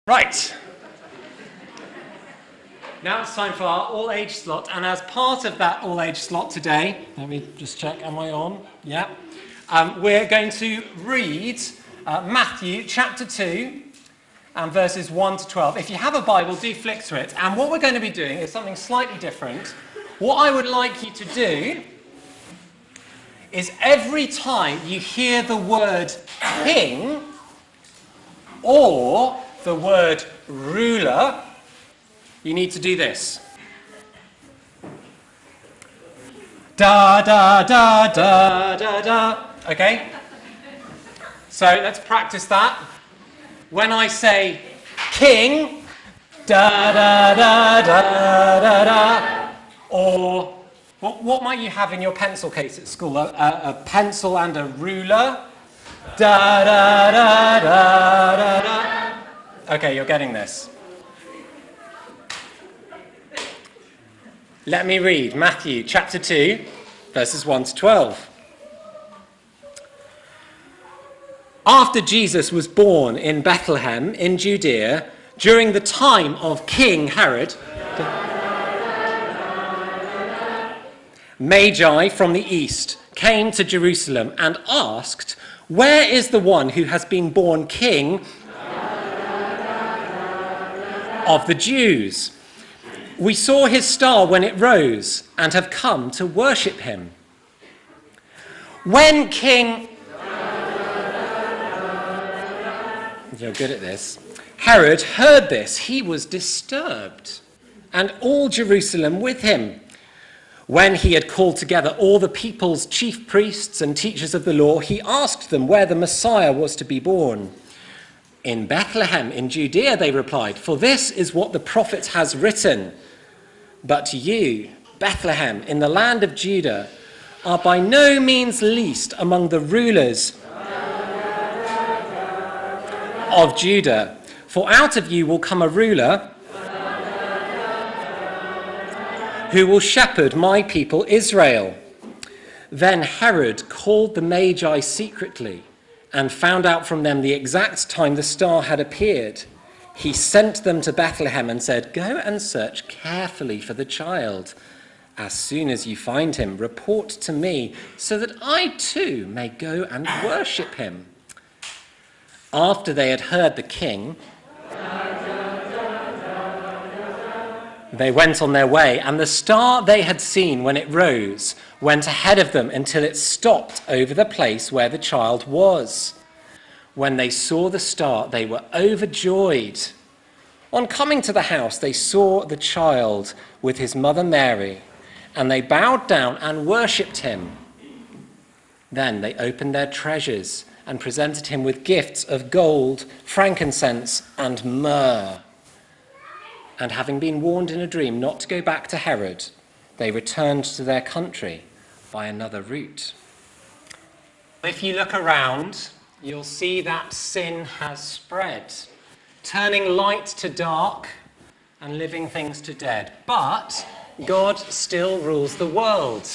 Right. Now it's time for our all-age slot, and as part of that all-age slot today, let me just check, am I on? Yeah. We're going to read Matthew chapter 2 and verses 1 to 12. If you have a Bible, do flick to it. And what we're going to be doing is something slightly different. What I would like you to do is every time you hear the word king or the word ruler, you need to do this. Da, da, da, da, da, da. Okay? So let's practice that. When I say king, da, da, da, da, da, da. Or what might you have in your pencil case at school? A pencil and a ruler. Da, da, da, da, da, da. Okay, you're getting this. Let me read Matthew chapter 2, verses 1 to 12. After Jesus was born in Bethlehem in Judea, during the time of King Herod, Magi from the east came to Jerusalem and asked, "Where is the one who has been born King of the Jews? We saw his star when it rose and have come to worship him." When King... You're good at this. Herod heard this, he was disturbed, and all Jerusalem with him. When he had called together all the people's chief priests and teachers of the law, he asked them where the Messiah was to be born. "In Bethlehem, in Judea," they replied, "for this is what the prophet has written. But you, Bethlehem, in the land of Judah, are by no means least among the rulers of Judah. For out of you will come a ruler who will shepherd my people Israel." Then Herod called the Magi secretly and found out from them the exact time the star had appeared. He sent them to Bethlehem and said, "Go and search carefully for the child. As soon as you find him, report to me so that I too may go and worship him." After they had heard the king, they went on their way, and the star they had seen when it rose went ahead of them until it stopped over the place where the child was. When they saw the star, they were overjoyed. On coming to the house, they saw the child with his mother Mary, and they bowed down and worshipped him. Then they opened their treasures and presented him with gifts of gold, frankincense, and myrrh. And having been warned in a dream not to go back to Herod, they returned to their country by another route. If you look around, you'll see that sin has spread, turning light to dark and living things to dead. But God still rules the world.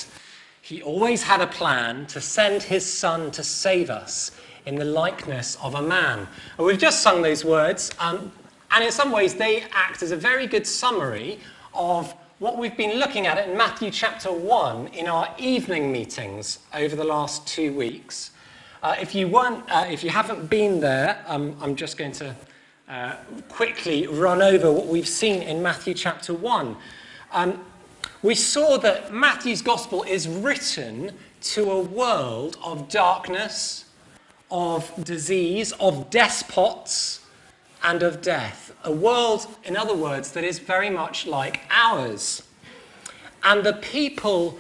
He always had a plan to send his son to save us in the likeness of a man. And we've just sung those words, and in some ways they act as a very good summary of what we've been looking at in Matthew chapter 1 in our evening meetings over the last 2 weeks. If you haven't been there, I'm just going to quickly run over what we've seen in Matthew chapter 1. We saw that Matthew's gospel is written to a world of darkness, of disease, of despots, and of death. A world, in other words, that is very much like ours. And the people,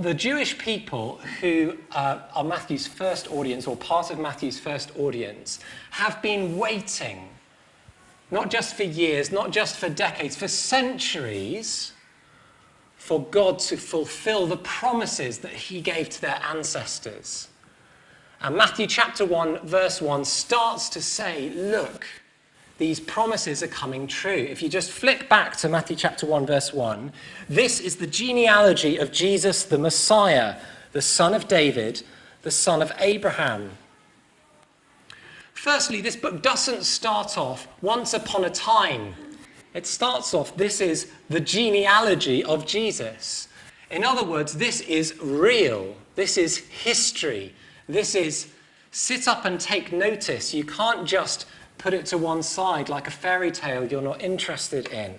the Jewish people who are Matthew's first audience, or part of Matthew's first audience, have been waiting, not just for years, not just for decades, for centuries, for God to fulfill the promises that he gave to their ancestors. And Matthew chapter 1, verse 1 starts to say, look, these promises are coming true. If you just flick back to Matthew chapter 1, verse 1, this is the genealogy of Jesus, the Messiah, the son of David, the son of Abraham. Firstly, this book doesn't start off once upon a time. It starts off, this is the genealogy of Jesus. In other words, this is real. This is history. This is sit up and take notice. You can't just put it to one side like a fairy tale you're not interested in.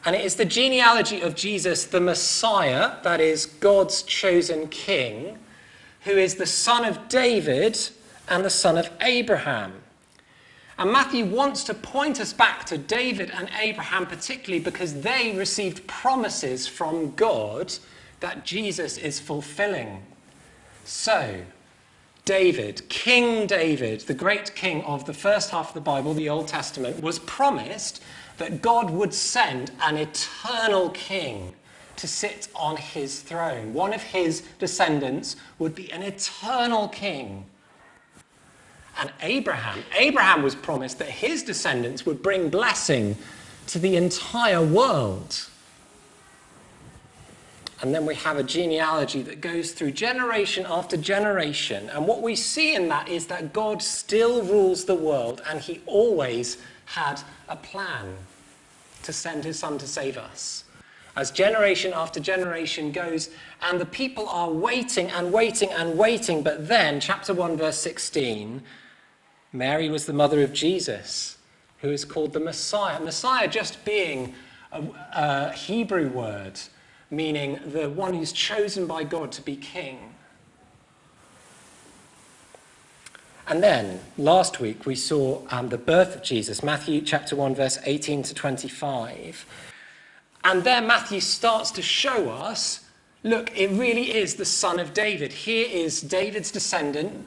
And it is the genealogy of Jesus, the Messiah, that is God's chosen king, who is the son of David and the son of Abraham. And Matthew wants to point us back to David and Abraham particularly because they received promises from God that Jesus is fulfilling. So, David, King David, the great king of the first half of the Bible, the Old Testament, was promised that God would send an eternal king to sit on his throne. One of his descendants would be an eternal king. And Abraham was promised that his descendants would bring blessing to the entire world. And then we have a genealogy that goes through generation after generation. And what we see in that is that God still rules the world, and he always had a plan to send his son to save us. As generation after generation goes, and the people are waiting and waiting and waiting, but then, chapter 1, verse 16, Mary was the mother of Jesus, who is called the Messiah. Messiah just being a Hebrew word, meaning the one who's chosen by God to be king. And then, last week, we saw the birth of Jesus, Matthew chapter 1, verse 18 to 25. And there Matthew starts to show us, look, it really is the son of David. Here is David's descendant,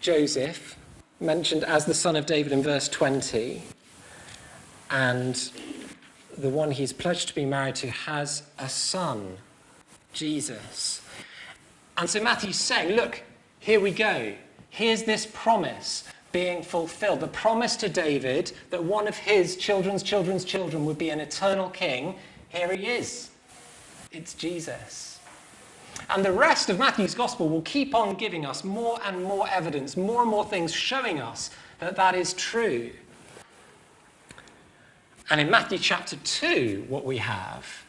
Joseph, mentioned as the son of David in verse 20. And the one he's pledged to be married to has a son, Jesus. And so Matthew's saying, look, here we go. Here's this promise being fulfilled. The promise to David that one of his children's children would be an eternal king. Here he is. It's Jesus. And the rest of Matthew's gospel will keep on giving us more and more evidence, more and more things showing us that that is true. And in Matthew chapter 2, what we have,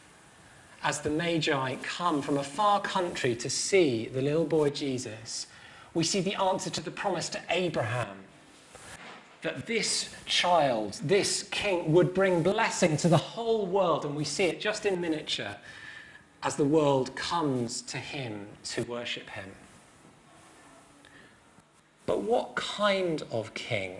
as the Magi come from a far country to see the little boy Jesus, we see the answer to the promise to Abraham, that this child, this king, would bring blessing to the whole world. And we see it just in miniature as the world comes to him to worship him. But what kind of king?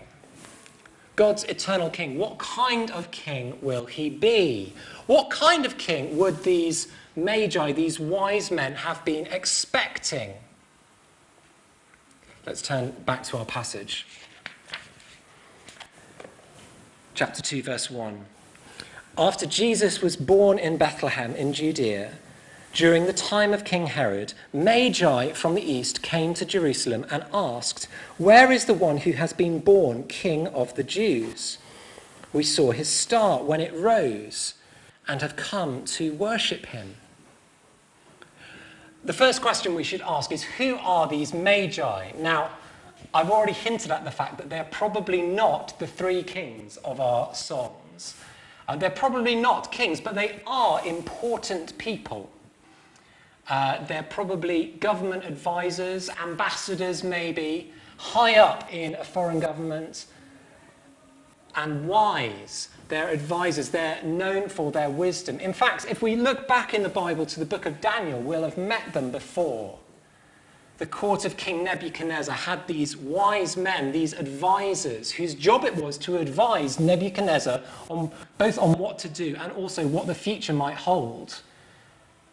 God's eternal king. What kind of king will he be? What kind of king would these magi, these wise men, have been expecting? Let's turn back to our passage. Chapter 2, verse 1. After Jesus was born in Bethlehem in Judea, during the time of King Herod, Magi from the east came to Jerusalem and asked, "Where is the one who has been born King of the Jews? We saw his star when it rose and have come to worship him." The first question we should ask is, who are these Magi? Now, I've already hinted at the fact that they're probably not the three kings of our songs. They're probably not kings, but they are important people. They're probably government advisors, ambassadors maybe, high up in a foreign government, and wise. They're advisors. They're known for their wisdom. In fact, if we look back in the Bible to the book of Daniel, we'll have met them before. The court of King Nebuchadnezzar had these wise men, these advisors, whose job it was to advise Nebuchadnezzar on both on what to do and also what the future might hold,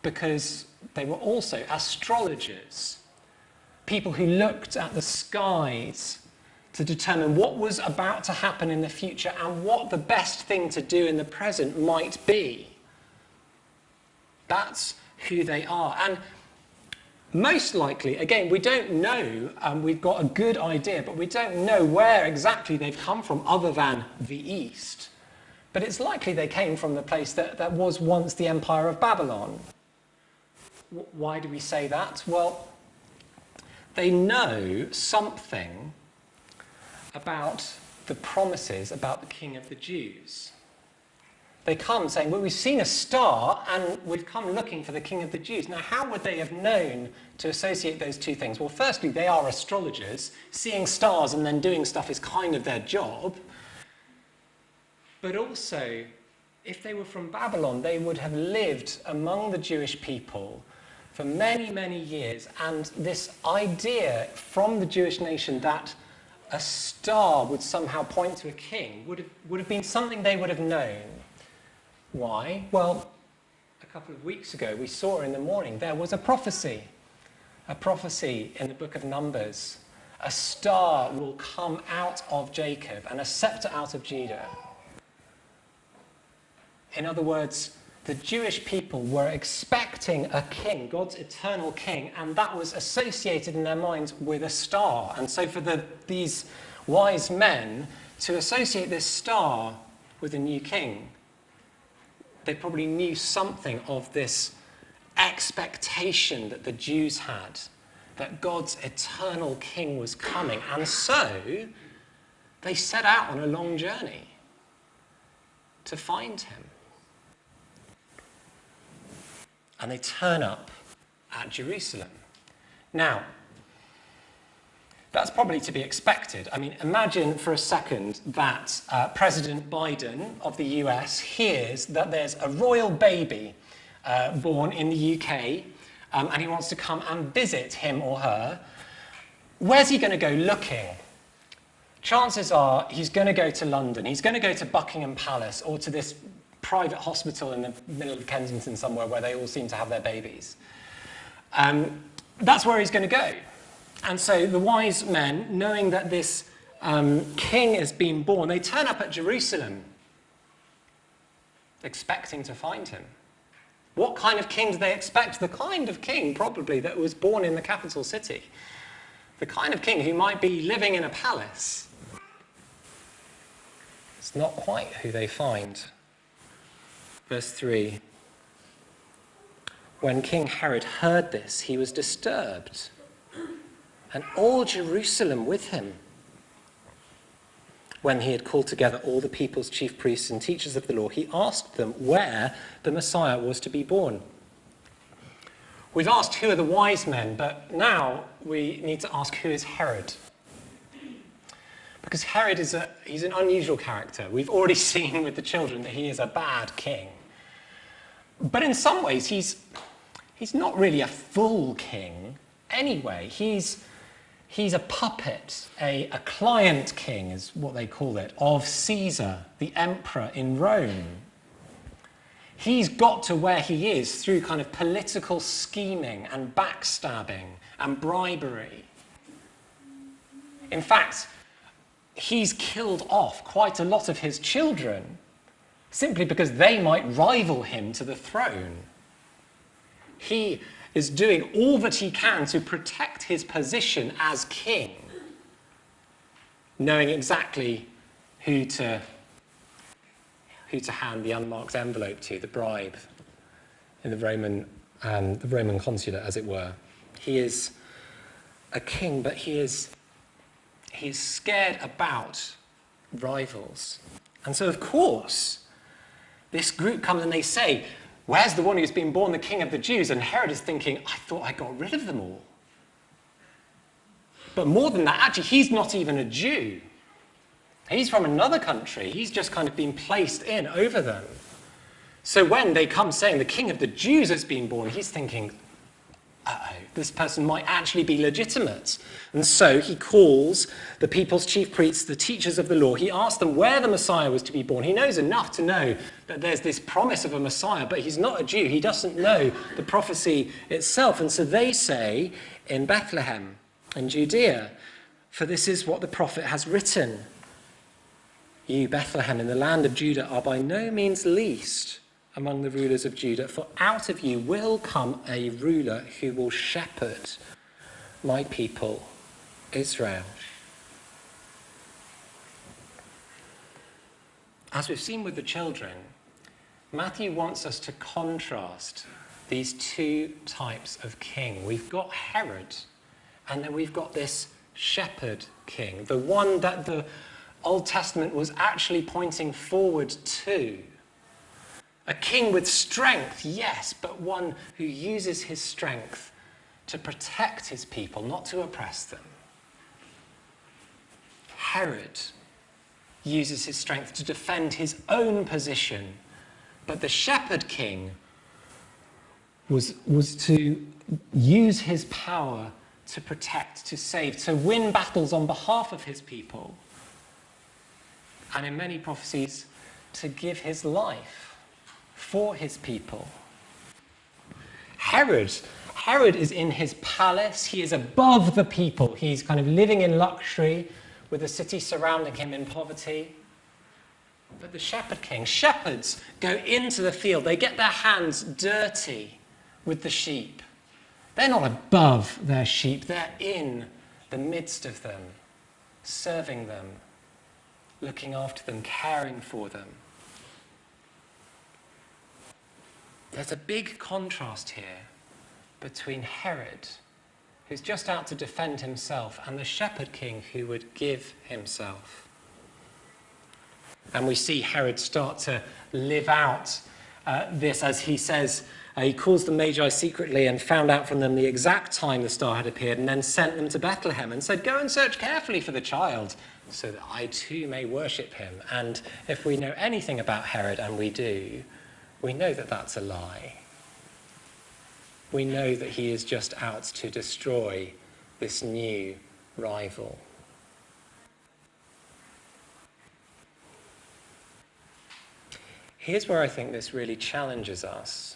because they were also astrologers, people who looked at the skies to determine what was about to happen in the future and what the best thing to do in the present might be. That's who they are. And most likely, again, we don't know, we've got a good idea, but we don't know where exactly they've come from other than the East. But it's likely they came from the place that was once the Empire of Babylon. Why do we say that? Well, they know something about the promises about the King of the Jews. They come saying, well, we've seen a star and we've come looking for the King of the Jews. Now, how would they have known to associate those two things? Well, firstly, they are astrologers. Seeing stars and then doing stuff is kind of their job. But also, if they were from Babylon, they would have lived among the Jewish people for many, many years. And this idea from the Jewish nation that a star would somehow point to a king would have been something they would have known. Why? Well, a couple of weeks ago, we saw in the morning, there was a prophecy in the book of Numbers. A star will come out of Jacob and a scepter out of Judah. In other words, the Jewish people were expecting a king, God's eternal king, and that was associated in their minds with a star. And so for these wise men to associate this star with a new king, they probably knew something of this expectation that the Jews had, that God's eternal king was coming. And so they set out on a long journey to find him. And they turn up at Jerusalem. Now, that's probably to be expected. I mean, imagine for a second that President Biden of the US hears that there's a royal baby born in the UK, and he wants to come and visit him or her. Where's he going to go looking? Chances are he's going to go to London. He's going to go to Buckingham Palace or to this private hospital in the middle of Kensington somewhere where they all seem to have their babies. That's where he's going to go. And so the wise men, knowing that this king has been born, they turn up at Jerusalem, expecting to find him. What kind of king do they expect? The kind of king, probably, that was born in the capital city. The kind of king who might be living in a palace. It's not quite who they find. Verse 3. When King Herod heard this, he was disturbed, and all Jerusalem with him. When he had called together all the people's chief priests and teachers of the law, he asked them where the Messiah was to be born. We've asked who are the wise men, but now we need to ask who is Herod. Because Herod he's an unusual character. We've already seen with the children that he is a bad king. But in some ways, he's not really a full king anyway. He's a puppet, a client king is what they call it, of Caesar, the emperor in Rome. He's got to where he is through kind of political scheming and backstabbing and bribery. In fact, he's killed off quite a lot of his children simply because they might rival him to the throne. He is doing all that he can to protect his position as king, knowing exactly who to hand the unmarked envelope to, the bribe, in the Roman consulate, as it were. He is a king, but he's scared about rivals. And so, of course, this group comes and they say, where's the one who's been born the King of the Jews? And Herod is thinking, I thought I got rid of them all. But more than that, actually, he's not even a Jew. He's from another country. He's just kind of been placed in over them. So when they come saying the King of the Jews has been born, he's thinking, uh-oh, this person might actually be legitimate. And so he calls the people's chief priests, the teachers of the law. He asks them where the Messiah was to be born. He knows enough to know that there's this promise of a Messiah, but he's not a Jew. He doesn't know the prophecy itself. And so they say, in Bethlehem, in Judea, for this is what the prophet has written. You, Bethlehem, in the land of Judah, are by no means least among the rulers of Judah, for out of you will come a ruler who will shepherd my people, Israel. As we've seen with the children, Matthew wants us to contrast these two types of king. We've got Herod, and then we've got this shepherd king, the one that the Old Testament was actually pointing forward to. A king with strength, yes, but one who uses his strength to protect his people, not to oppress them. Herod uses his strength to defend his own position, but the shepherd king was to use his power to protect, to save, to win battles on behalf of his people, and in many prophecies, to give his life for his people. Herod is in his palace. He is above the people. He's kind of living in luxury with the city surrounding him in poverty. But the shepherd king, shepherds go into the field. They get their hands dirty with the sheep. They're not above their sheep. They're in the midst of them, serving them, looking after them, caring for them. There's a big contrast here between Herod, who's just out to defend himself, and the shepherd king who would give himself. And we see Herod start to live out this as he says, he calls the Magi secretly and found out from them the exact time the star had appeared, and then sent them to Bethlehem and said, "Go and search carefully for the child, so that I too may worship him." And if we know anything about Herod, and we do, we know that that's a lie. We know that he is just out to destroy this new rival. Here's where I think this really challenges us.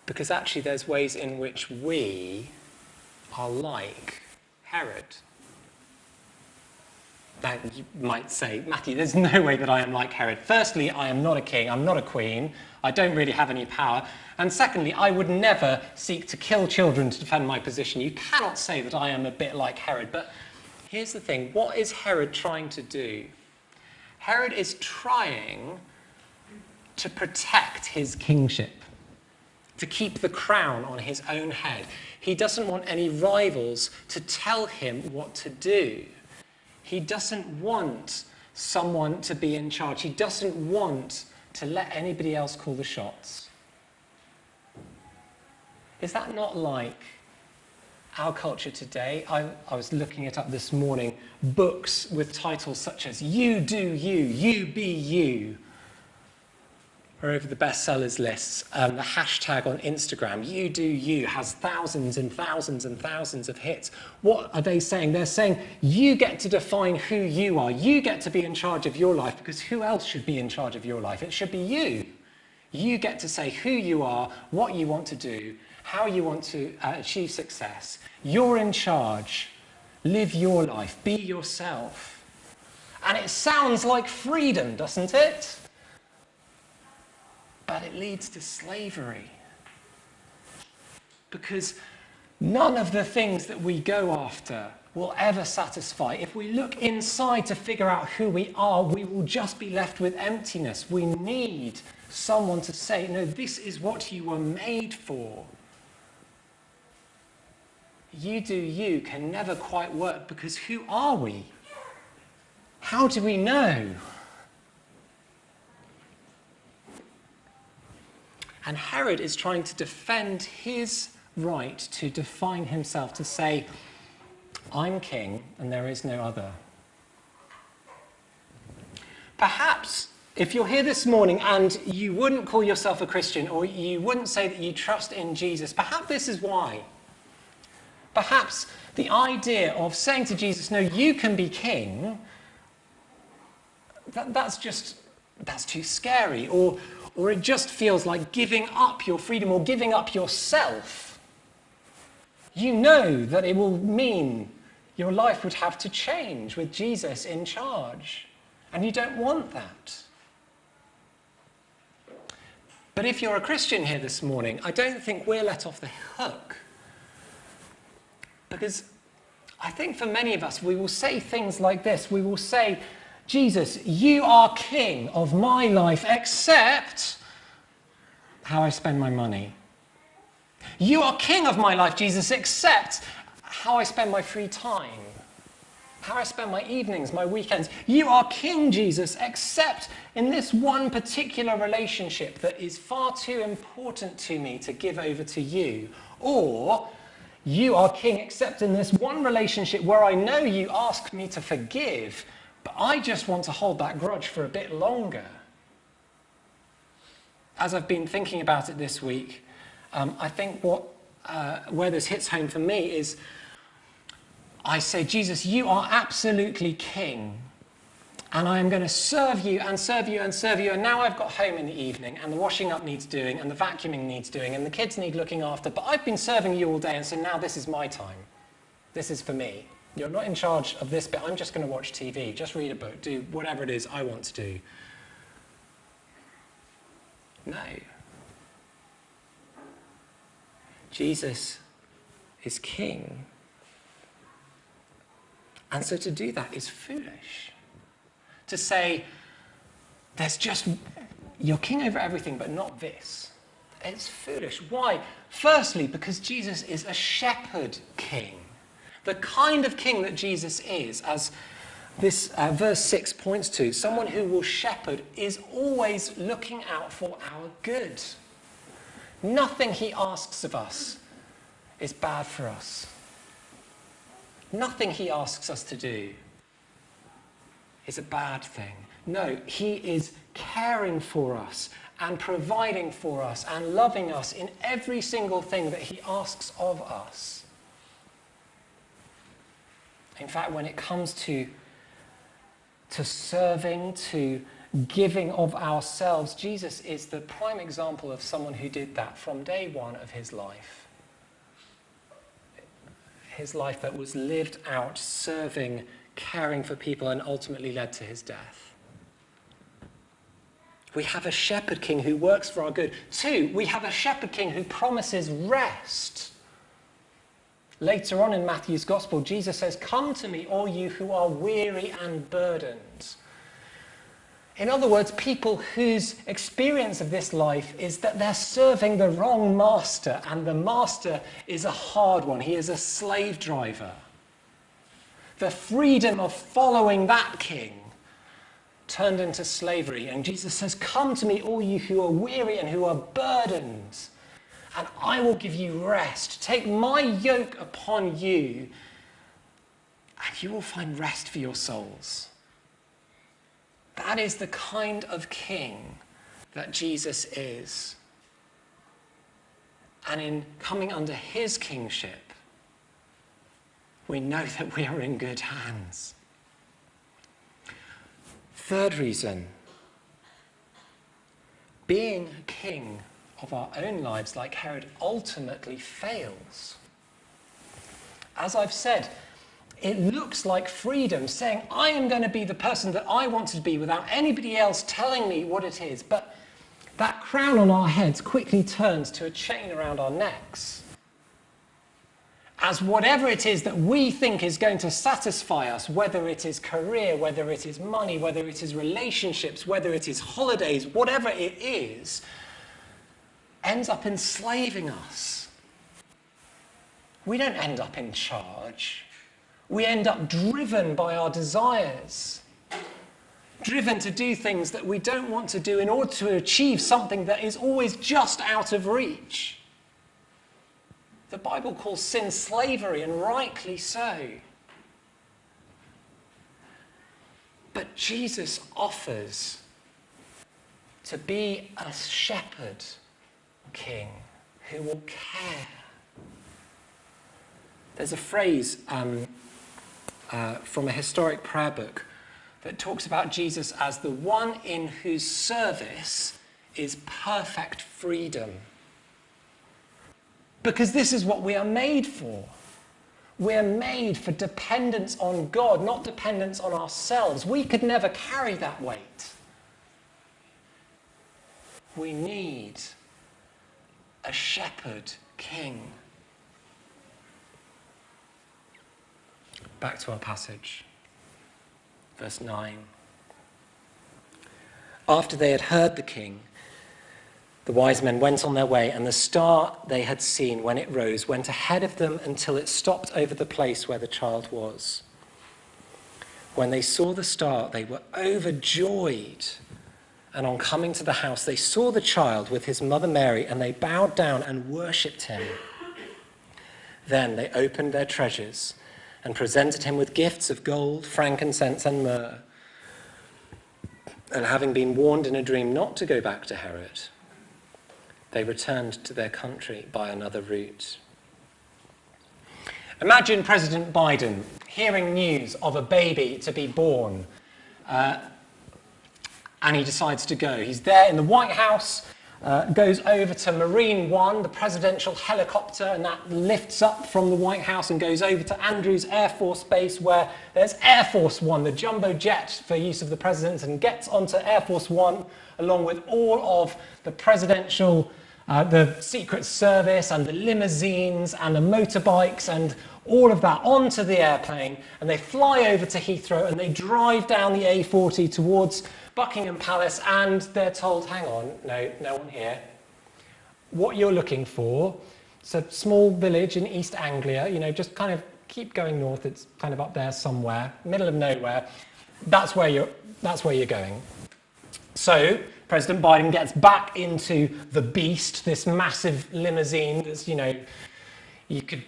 Because actually there's ways in which we are like Herod. Now you might say, Matthew, there's no way that I am like Herod. Firstly, I am not a king, I'm not a queen, I don't really have any power. And secondly, I would never seek to kill children to defend my position. You cannot say that I am a bit like Herod. But here's the thing, what is Herod trying to do? Herod is trying to protect his kingship, to keep the crown on his own head. He doesn't want any rivals to tell him what to do. He doesn't want someone to be in charge. He doesn't want to let anybody else call the shots. Is that not like our culture today? I was looking it up this morning. Books with titles such as "You Do You, You Be You" are over the bestsellers lists. The hashtag on Instagram, "You Do You," has thousands and thousands and thousands of hits. What are they saying? They're saying you get to define who you are. You get to be in charge of your life, because who else should be in charge of your life? It should be you. You get to say who you are, what you want to do, how you want to achieve success. You're in charge. Live your life. Be yourself. And it sounds like freedom, doesn't it? But it leads to slavery. Because none of the things that we go after will ever satisfy. If we look inside to figure out who we are, we will just be left with emptiness. We need someone to say, no, this is what you were made for. You do you can never quite work, because who are we? How do we know? And Herod is trying to defend his right to define himself, to say, I'm king and there is no other. Perhaps if you're here this morning and you wouldn't call yourself a Christian, or you wouldn't say that you trust in Jesus, perhaps this is why. Perhaps the idea of saying to Jesus, no, you can be king, that's too scary, or it just feels like giving up your freedom or giving up yourself. You know that it will mean your life would have to change with Jesus in charge, and you don't want that. But if you're a Christian here this morning, I don't think we're let off the hook. Because I think for many of us, we will say things like this. We will say, Jesus, you are king of my life, except how I spend my money. You are king of my life, Jesus, except how I spend my free time, how I spend my evenings, my weekends. You are King, Jesus, except in this one particular relationship that is far too important to me to give over to you. Or, you are King, except in this one relationship where I know you asked me to forgive, but I just want to hold that grudge for a bit longer. As I've been thinking about it this week, I think where this hits home for me is I say, Jesus, you are absolutely King, and I am going to serve you and serve you and serve you, and now I've got home in the evening, and the washing up needs doing, and the vacuuming needs doing, and the kids need looking after, but I've been serving you all day, and so now this is my time. This is for me. You're not in charge of this bit. I'm just going to watch TV, just read a book, do whatever it is I want to do. No. Jesus is King. And so to do that is foolish. To say, you're king over everything, but not this. It's foolish. Why? Firstly, because Jesus is a shepherd king. The kind of king that Jesus is, as this verse 6 points to, someone who will shepherd is always looking out for our good. Nothing he asks of us is bad for us. Nothing he asks us to do is a bad thing. No, he is caring for us and providing for us and loving us in every single thing that he asks of us. In fact, when it comes to serving, to giving of ourselves, Jesus is the prime example of someone who did that from day one of his life. His life that was lived out, serving, caring for people, and ultimately led to his death. We have a shepherd king who works for our good. 2, we have a shepherd king who promises rest. Later on in Matthew's gospel, Jesus says, "Come to me, all you who are weary and burdened." In other words, people whose experience of this life is that they're serving the wrong master, and the master is a hard one. He is a slave driver. The freedom of following that king turned into slavery. And Jesus says, "Come to me, all you who are weary and who are burdened, and I will give you rest. Take my yoke upon you, and you will find rest for your souls." That is the kind of king that Jesus is. And in coming under his kingship, we know that we are in good hands. 3rd reason, being king of our own lives like Herod ultimately fails. As I've said, it looks like freedom, saying, I am going to be the person that I want to be without anybody else telling me what it is. But that crown on our heads quickly turns to a chain around our necks. As whatever it is that we think is going to satisfy us, whether it is career, whether it is money, whether it is relationships, whether it is holidays, whatever it is, ends up enslaving us. We don't end up in charge. We end up driven by our desires, driven to do things that we don't want to do in order to achieve something that is always just out of reach. The Bible calls sin slavery, and rightly so. But Jesus offers to be a shepherd king who will care. There's a phrase from a historic prayer book that talks about Jesus as the one in whose service is perfect freedom. Because this is what we are made for. We're made for dependence on God, not dependence on ourselves. We could never carry that weight. We need a shepherd king. Back to our passage. Verse 9. After they had heard the king, The wise men went on their way, and the star they had seen when it rose went ahead of them until it stopped over the place where the child was. When they saw the star, they were overjoyed. And on coming to the house, they saw the child with his mother Mary, and they bowed down and worshipped him. Then they opened their treasures and presented him with gifts of gold, frankincense, and myrrh. And having been warned in a dream not to go back to Herod, they returned to their country by another route. Imagine President Biden hearing news of a baby to be born, and he decides to go. He's there in the White House, goes over to Marine One, the presidential helicopter, and that lifts up from the White House and goes over to Andrews Air Force Base, where there's Air Force One, the jumbo jet for use of the president, and gets onto Air Force One along with all of the presidential, the Secret Service and the limousines and the motorbikes and all of that onto the airplane, and they fly over to Heathrow and they drive down the A40 towards Buckingham Palace, and they're told, hang on, no one here. What you're looking for, it's a small village in East Anglia, just kind of keep going north, it's kind of up there somewhere, middle of nowhere. That's where you're going. So President Biden gets back into the Beast, this massive limousine that's, you could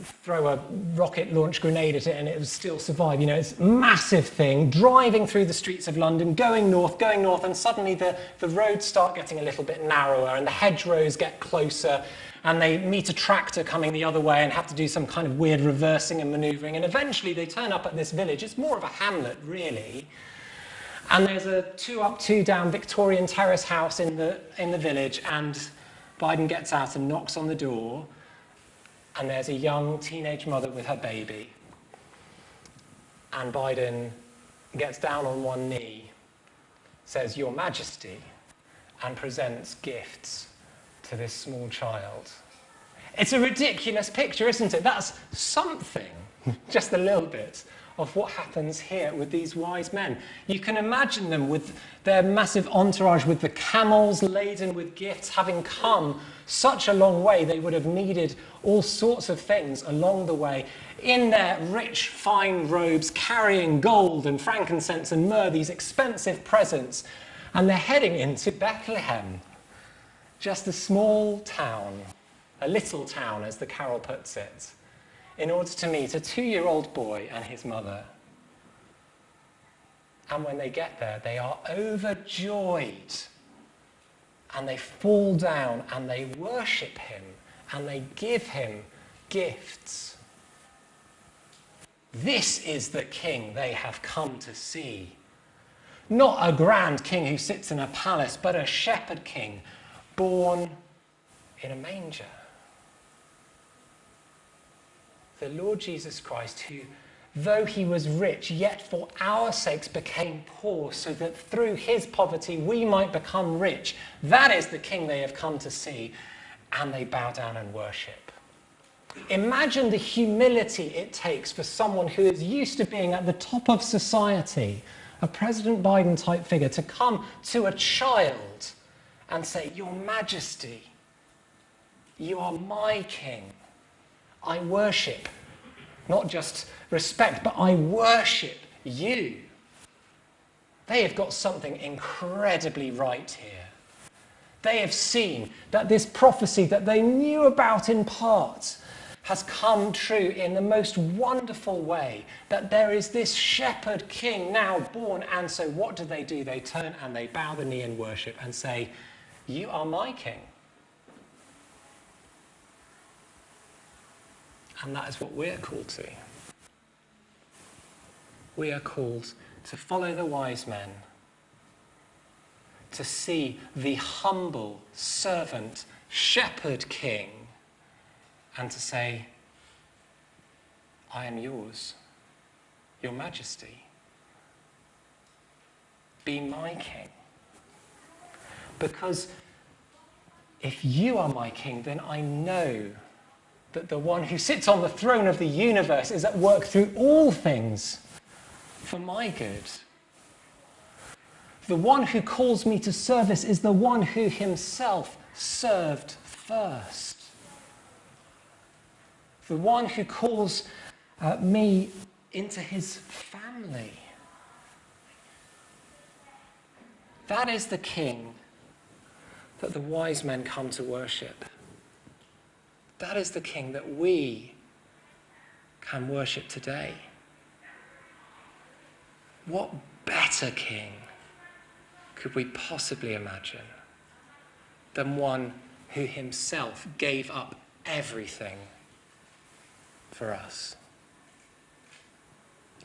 throw a rocket launch grenade at it and it would still survive. It's a massive thing, driving through the streets of London, going north, and suddenly the roads start getting a little bit narrower and the hedgerows get closer, and they meet a tractor coming the other way and have to do some kind of weird reversing and manoeuvring, and eventually they turn up at this village. It's more of a hamlet, really. And there's a 2-up, 2-down Victorian terrace house in the village, and Biden gets out and knocks on the door, and there's a young teenage mother with her baby. And Biden gets down on one knee, says, "Your Majesty," and presents gifts to this small child. It's a ridiculous picture, isn't it? That's something, just a little bit, of what happens here with these wise men. You can imagine them with their massive entourage, with the camels laden with gifts, having come such a long way. They would have needed all sorts of things along the way, in their rich, fine robes, carrying gold and frankincense and myrrh, these expensive presents. And they're heading into Bethlehem, just a small town, a little town, as the carol puts it, in order to meet a 2-year-old boy and his mother. And when they get there, they are overjoyed. And they fall down and they worship him and they give him gifts. This is the king they have come to see. Not a grand king who sits in a palace, but a shepherd king born in a manger. The Lord Jesus Christ, who, though he was rich, yet for our sakes became poor, so that through his poverty we might become rich. That is the king they have come to see, and they bow down and worship. Imagine the humility it takes for someone who is used to being at the top of society, a President Biden type figure, to come to a child and say, "Your Majesty, you are my king. I worship, not just respect, but I worship you." They have got something incredibly right here. They have seen that this prophecy that they knew about in part has come true in the most wonderful way, that there is this shepherd king now born. And so what do? They turn and they bow the knee and worship and say, "You are my king." And that is what we're called to. We are called to follow the wise men, to see the humble servant shepherd king, and to say, "I am yours, Your Majesty. Be my king." Because if you are my king, then I know that the one who sits on the throne of the universe is at work through all things for my good. The one who calls me to service is the one who himself served first. The one who calls me into his family. That is the king that the wise men come to worship. That is the king that we can worship today. What better king could we possibly imagine than one who himself gave up everything for us?